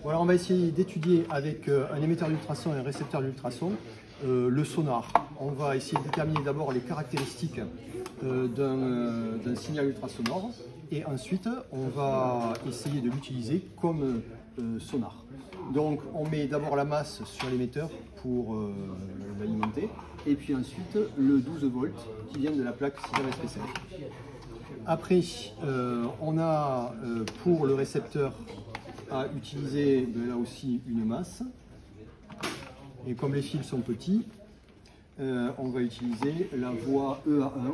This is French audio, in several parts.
Voilà, on va essayer d'étudier avec un émetteur d'ultrasons et un récepteur d'ultrasons le sonar. On va essayer de déterminer d'abord les caractéristiques d'un signal ultrasonore et ensuite on va essayer de l'utiliser comme sonar. Donc on met d'abord la masse sur l'émetteur pour l'alimenter et puis ensuite le 12 volts qui vient de la plaque 6SP5. Après on a pour le récepteur à utiliser là aussi une masse et comme les fils sont petits on va utiliser la voie EA1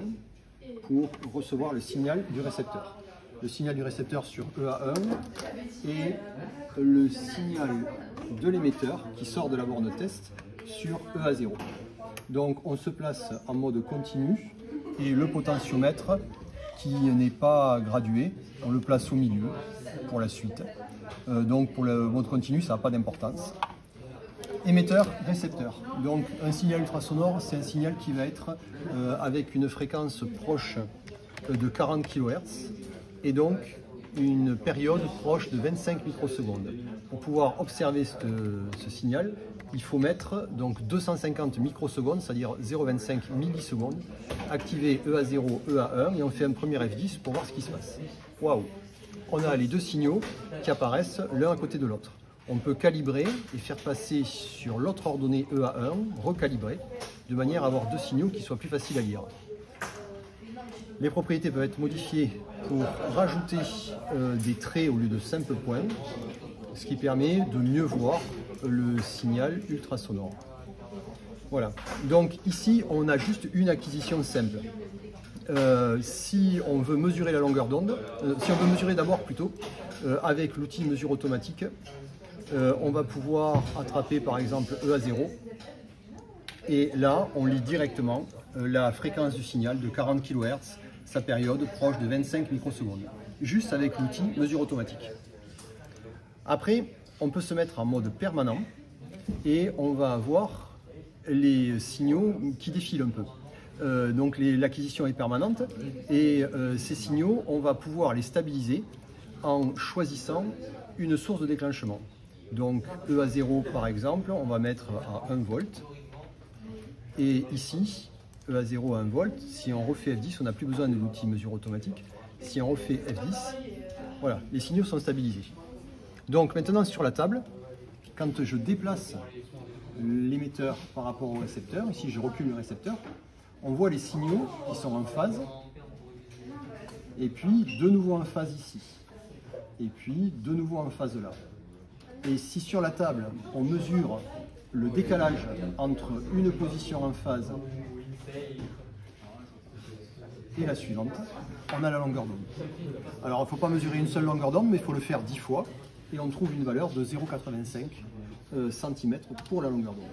pour recevoir le signal du récepteur. Le signal du récepteur sur EA1 et le signal de l'émetteur qui sort de la borne test sur EA0. Donc on se place en mode continu et le potentiomètre qui n'est pas gradué, on le place au milieu pour la suite. Donc pour le mode continu, ça n'a pas d'importance. Émetteur, récepteur. Donc un signal ultrasonore, c'est un signal qui va être avec une fréquence proche de 40 kHz et donc une période proche de 25 microsecondes. Pour pouvoir observer ce signal, il faut mettre donc 250 microsecondes, c'est-à-dire 0,25 millisecondes, activer EA0, EA1 et on fait un premier F10 pour voir ce qui se passe. Waouh! On a les deux signaux qui apparaissent l'un à côté de l'autre. On peut calibrer et faire passer sur l'autre ordonnée EA1, recalibrer, de manière à avoir deux signaux qui soient plus faciles à lire. Les propriétés peuvent être modifiées pour rajouter des traits au lieu de simples points, ce qui permet de mieux voir le signal ultrasonore. Voilà, donc ici on a juste une acquisition simple. Si on veut mesurer la longueur d'onde, si on veut mesurer d'abord plutôt avec l'outil mesure automatique, on va pouvoir attraper par exemple EA0 et là on lit directement la fréquence du signal de 40 kHz, sa période proche de 25 microsecondes, juste avec l'outil mesure automatique. Après on peut se mettre en mode permanent et on va avoir les signaux qui défilent un peu. Donc l'acquisition est permanente et ces signaux, on va pouvoir les stabiliser en choisissant une source de déclenchement. Donc EA0 par exemple, on va mettre à 1 volt et ici EA0 à 1 volt, si on refait F10, on n'a plus besoin de l'outil mesure automatique. Si on refait F10, voilà, les signaux sont stabilisés. Donc maintenant sur la table, quand je déplace l'émetteur par rapport au récepteur, ici je recule le récepteur, on voit les signaux qui sont en phase, et puis de nouveau en phase ici, et puis de nouveau en phase là. Et si sur la table, on mesure le décalage entre une position en phase et la suivante, on a la longueur d'onde. Alors il ne faut pas mesurer une seule longueur d'onde, mais il faut le faire 10 fois, et on trouve une valeur de 0,85 cm pour la longueur d'onde.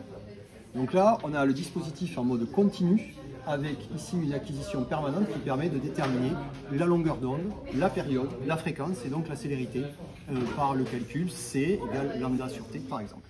Donc là, on a le dispositif en mode continu, avec ici une acquisition permanente qui permet de déterminer la longueur d'onde, la période, la fréquence et donc la célérité par le calcul C égale lambda sur T par exemple.